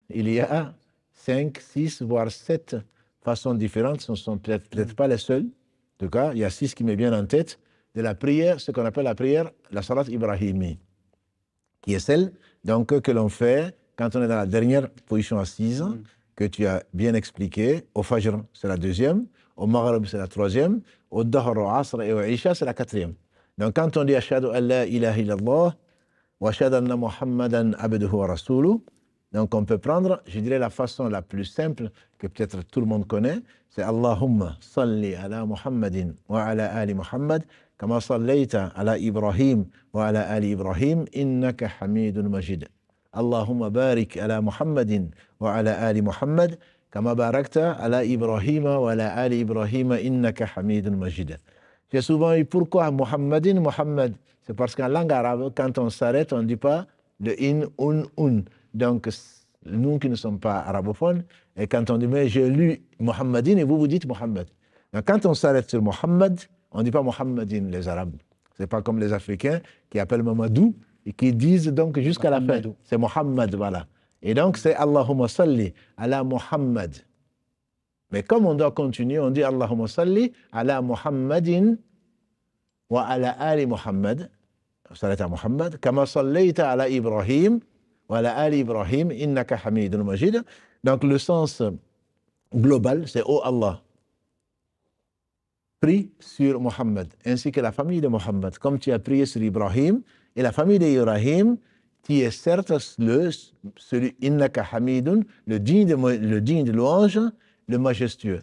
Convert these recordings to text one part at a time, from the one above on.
il y a 5, 6, voire 7 façons différentes. Ce ne sont peut-être pas les seules. En tout cas, il y a 6 qui me viennent en tête de la prière, ce qu'on appelle la prière, la salat Ibrahimi, qui est celle donc, que l'on fait quand on est dans la dernière position assise, que tu as bien expliqué. Au Fajr, c'est la deuxième. Au Maghrib, c'est la troisième. Au Dahr, au Asr et au Isha, c'est la quatrième. Donc, quand on dit Ashhadu an la ilaha illallah wa ashhadu anna Muhammadan abduhu wa rasuluhu, donc on peut prendre, je dirais, la façon la plus simple que peut-être tout le monde connaît, c'est Allahumma salli ala Muhammadin wa ala ali Muhammad kama sallaita ala Ibrahim wa ala ali Ibrahim innaka hamidun majid. Allahumma barik ala Muhammadin wa ala ali Muhammad kama barakta ala Ibrahim wa ala ali Ibrahim innaka hamidun majid. J'ai souvent eu pourquoi Muhammadin, Muhammad. C'est parce qu'en langue arabe, quand on s'arrête, on ne dit pas le in, un. Donc, nous qui ne sommes pas arabophones, et quand on dit, mais j'ai lu Muhammadin, et vous dites Muhammad. Donc, quand on s'arrête sur Muhammad, on ne dit pas Muhammadin, les Arabes. Ce n'est pas comme les Africains qui appellent Mamadou et qui disent donc jusqu'à la fin. C'est Muhammad, voilà. Et donc, c'est Allahumma salli ala Muhammad. Mais comme on doit continuer, on dit Allahumma salli ala Muhammadin wa ala ali Muhammad. Salat à Muhammad. Kama sallayta ala Ibrahim wa ala ali Ibrahim innaka hamidun majid. Donc le sens global, c'est oh Allah, prie sur Muhammad, ainsi que la famille de Muhammad. Comme tu as prié sur Ibrahim et la famille d'Ibrahim, tu es certes celui innaka hamidun, le digne de louange, le majestueux.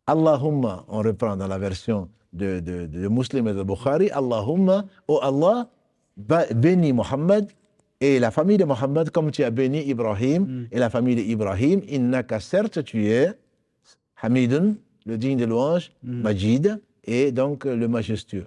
Allahumma, on reprend dans la version de Muslim et de Bukhari, Allahumma, oh Allah, bénis Muhammad et la famille de Muhammad comme tu as béni Ibrahim et la famille d'Ibrahim. Innaka, certes, tu es Hamidun, le digne de louange, Majid, et donc le majestueux.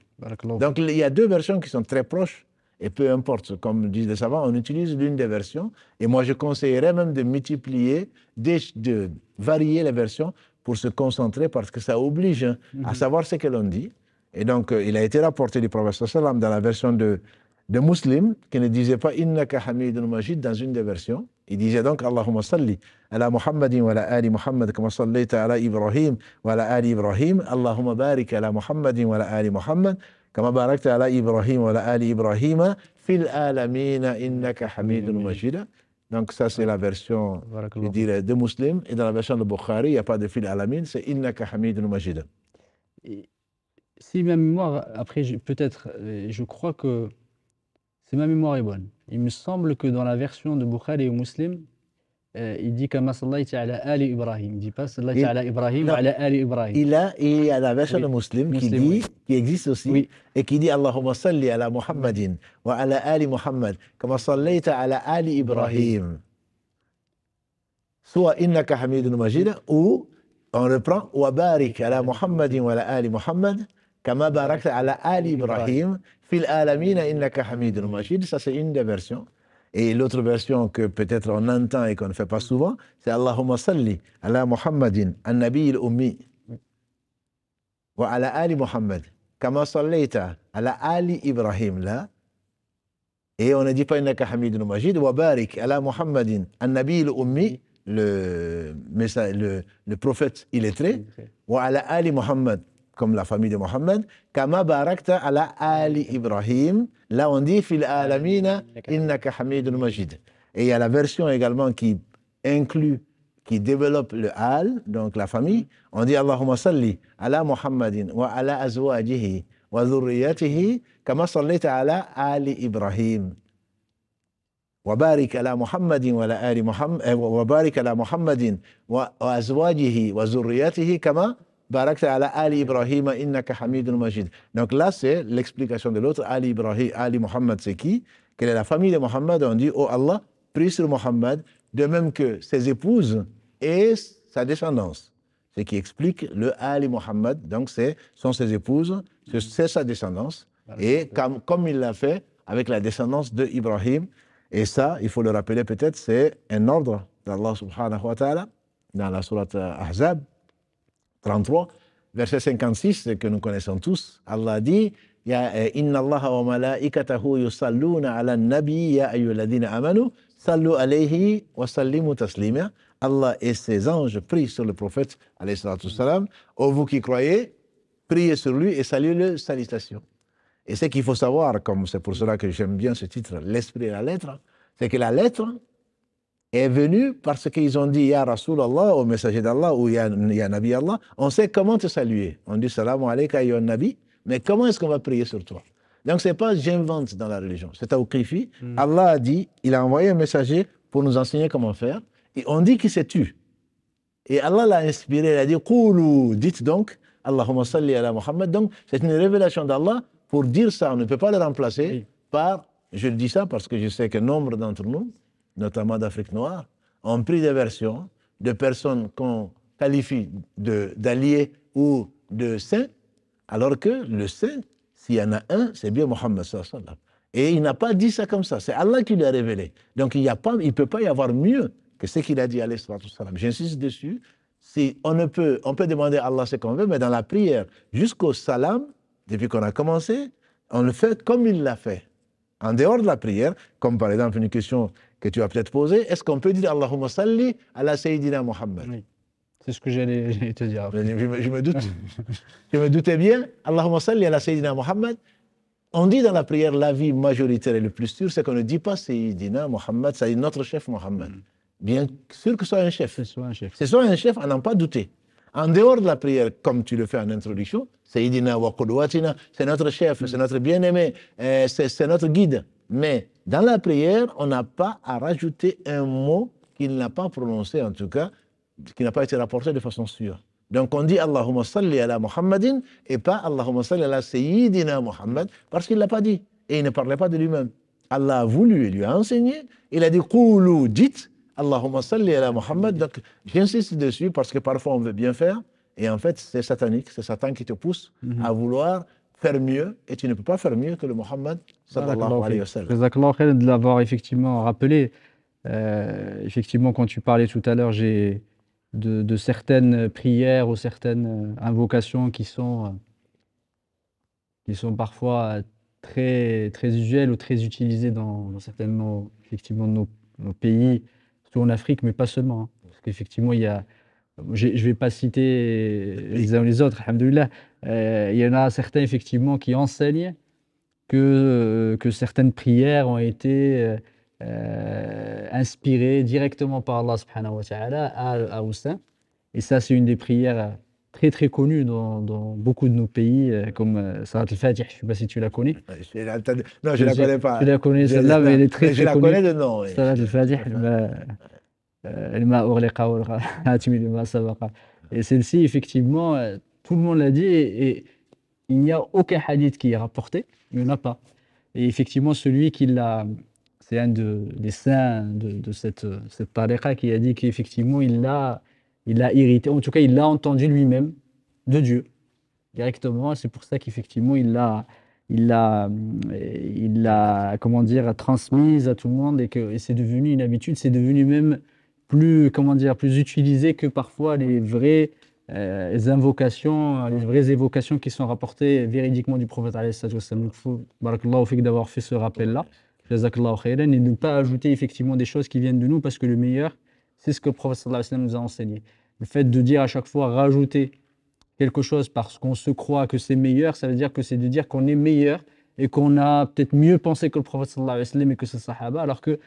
Donc il y a deux versions qui sont très proches. Et peu importe, comme disent les savants, on utilise l'une des versions. Et moi, je conseillerais même de multiplier, de varier les versions pour se concentrer parce que ça oblige à savoir ce que l'on dit. Et donc, il a été rapporté du prophète sallam dans la version de Muslim qui ne disait pas « Innaka hamidun majid » dans une des versions. Il disait donc « Allahumma salli ala Muhammadin wa ala ali Muhammad kama sallaita ala Ibrahim wa ala ali Ibrahim. Allahumma barik ala Muhammadin wa ala ali Muhammad. كما باركت على إبراهيم وعلى آل إبراهيم في العالمين إنك حميد مجيد. Donc ça c'est la version, je dirais, de Muslim. Et dans la version de Bukhari, il n'y a pas de fil alamin, c'est Innaka Hamidun Majid. Si ma mémoire, après peut-être, je crois que si ma mémoire est bonne, il me semble que dans la version de Bukhari et Muslim, il dit Kama sallaita ala ali Ibrahim. Il ne dit pas sallaita ala Ibrahim ala ali Ibrahim. Il y a la version de Muslim qui dit, qui existe aussi, et qui dit Allahumma salli ala Muhammadin wa ala ali Muhammad kama sallaita ala ali Ibrahim. Soit innaka hamidun majid, ou on reprend wa barik ala Muhammadin wa ala ali Muhammad kama barakta ala ali Ibrahim fil alamina innaka hamidun majid. Ça c'est une des versions. Et l'autre version que peut-être on entend et qu'on ne fait pas souvent, c'est Allahumma salli ala Muhammadin an-nabi al-ummi wa ala ali Muhammad kama sallaita ala ali Ibrahim là. Et on ne dit pas innaka hamidun majid wa barik ala Muhammadin an-nabi al-ummi, le prophète illettré, wa ala ali Muhammad, comme la famille de Mohammed, kama barakta ala ali Ibrahim. Là, on dit fil alamina innaka hamidun majid. Et il y a la version également qui inclut, qui développe le al, donc la famille. On dit Allahumma salli ala Muhammadin wa ala azwajihi wa dhurriyyatihi kama sallaita ala ali Ibrahim. Wa barik ala Muhammadin wa ala ali Muhammad wa barik ala Muhammadin wa azwajihi wa dhurriyyatihi kama barakta ala Ali Ibrahim innaka hamidun majid. Donc là, c'est l'explication de l'autre. Ali Ibrahim, Ali Muhammad, c'est qui? Quelle est la famille de Muhammad? On dit, oh Allah, prie sur Muhammad, de même que ses épouses et sa descendance. Ce qui explique le Ali Muhammad. Donc, sont ses épouses, c'est sa descendance. Et comme il l'a fait avec la descendance de Ibrahim. Et ça, il faut le rappeler peut-être, c'est un ordre d'Allah subhanahu wa ta'ala dans la sourate Ahzab 33, verset 56, que nous connaissons tous. Allah dit Inna Allah wa malaikatahu yusalluna ala nabi ya ayyuhalladhina amanu Sallu alayhi wa sallimu taslima. Allah et ses anges prient sur le prophète, alayhi salatu salam. Oh, vous qui croyez, priez sur lui et saluez-le, salutations. Et ce qu'il faut savoir, comme c'est pour cela que j'aime bien ce titre, l'esprit et la lettre, c'est que la lettre est venue parce qu'ils ont dit Ya Rasulallah au messager d'Allah ou Ya Nabi Allah. On sait comment te saluer. On dit Salam alayka ya Nabi, mais comment est-ce qu'on va prier sur toi? Donc c'est pas j'invente dans la religion, c'est tawqifi. Allah a dit, il a envoyé un messager pour nous enseigner comment faire. Et on dit qu'il s'est tu. Et Allah l'a inspiré, il a dit Qoulou, dites donc Allahumma salli ala Muhammad. Donc c'est une révélation d'Allah pour dire ça. On ne peut pas le remplacer par, je le dis ça parce que je sais que nombre d'entre nous, notamment d'Afrique noire, ont pris des versions de personnes qu'on qualifie d'alliés ou de saints, alors que le saint, s'il y en a un, c'est bien Mohammed sallallahu alayhi wa sallam. Et il n'a pas dit ça comme ça, c'est Allah qui l'a révélé. Donc il ne peut pas y avoir mieux que ce qu'il a dit alayhi wa sallam. J'insiste dessus, on peut demander à Allah ce qu'on veut, mais dans la prière, jusqu'au salam, depuis qu'on a commencé, on le fait comme il l'a fait. En dehors de la prière, comme par exemple une question que tu as peut-être posée, est-ce qu'on peut dire Allahumma salli ala Sayyidina Muhammad? Oui. C'est ce que j'allais te dire. Je me doute. Je me doutais bien. Allahumma salli ala Sayyidina Muhammad. On dit dans la prière, l'avis majoritaire et le plus sûr, c'est qu'on ne dit pas Sayyidina Muhammad, c'est notre chef Muhammad. Bien sûr que ce soit un chef. C'est soit un chef. C'est soit un chef, à n'en pas douter. En dehors de la prière, comme tu le fais en introduction, Sayyidina wa Qudwatina, c'est notre chef, c'est notre bien-aimé, c'est notre guide. Mais dans la prière, on n'a pas à rajouter un mot qu'il n'a pas prononcé, en tout cas, qui n'a pas été rapporté de façon sûre. Donc on dit Allahumma salli ala Muhammadin et pas Allahumma salli ala Sayyidina Muhammad parce qu'il ne l'a pas dit et il ne parlait pas de lui-même. Allah a voulu et lui a enseigné. Il a dit Qoulou, dites Allahumma salli ala Muhammad. Donc j'insiste dessus parce que parfois on veut bien faire et en fait c'est satanique, c'est Satan qui te pousse à vouloir faire mieux et tu ne peux pas faire mieux que le Muhammad sallallahu alayhi wa sallam. Jazakallah khair de l'avoir effectivement rappelé. Effectivement, quand tu parlais tout à l'heure, de certaines prières ou certaines invocations qui sont parfois très, très usuelles ou très utilisées dans certainement effectivement nos pays, surtout en Afrique, mais pas seulement. Hein. Parce qu'effectivement, je ne vais pas citer les uns ou les autres, alhamdoulilah. Il y en a certains effectivement qui enseignent que certaines prières ont été inspiré directement par Allah subhanahu wa ta'ala au saint. Et ça, c'est une des prières très très connues dans beaucoup de nos pays, comme Salat al-Fatih. Je ne sais pas si tu la connais. Non, je ne la connais pas. Tu la connais celle-là, mais elle est très très connue. Je la connais de nom. Oui. Salat al-Fatih, et celle-ci, effectivement, tout le monde l'a dit, et il n'y a aucun hadith qui est rapporté, il n'y en a pas. Et effectivement, celui qui l'a... C'est un des saints de cette tariqa qui a dit qu'effectivement, il l'a irrité. En tout cas, il l'a entendu lui-même de Dieu, directement. C'est pour ça qu'effectivement, il l'a comment dire, transmise à tout le monde et c'est devenu une habitude. C'est devenu même plus, comment dire, plus utilisé que parfois les vraies invocations, les vraies évocations qui sont rapportées véridiquement du prophète alayhi salatu wassalam. Donc, il faut, barakallahu fik, d'avoir fait ce rappel-là. Jazakallahu khairan, et ne pas ajouter effectivement des choses qui viennent de nous, parce que le meilleur, c'est ce que le prophète sallallahu alayhi wa sallam nous a enseigné. Le fait de dire à chaque fois, rajouter quelque chose parce qu'on se croit que c'est meilleur, ça veut dire que c'est de dire qu'on est meilleur et qu'on a peut-être mieux pensé que le prophète sallallahu alayhi wa sallam et que ses sahaba, alors que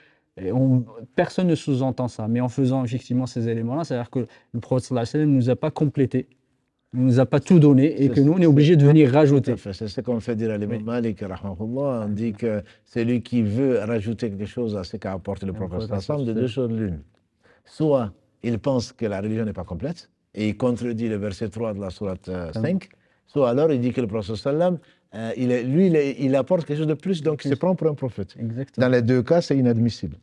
personne ne sous-entend ça. Mais en faisant effectivement ces éléments-là, c'est-à-dire que le prophète sallallahu alayhi wa sallam ne nous a pas complété, ne nous a pas tout donné et que nous, on est obligé de venir rajouter. C'est ce qu'on fait dire à l'imam Malik, rahmahullah. On dit que celui qui veut rajouter quelque chose à ce qu'a apporté le prophète sallallahu alayhi wa sallam, de deux choses l'une. Soit il pense que la religion n'est pas complète et il contredit le verset 3 de la sourate 5, soit alors il dit que le prophète sallallahu alayhi wa sallam, il apporte quelque chose de plus, donc il se prend pour un prophète. Exactement. Dans les deux cas, c'est inadmissible.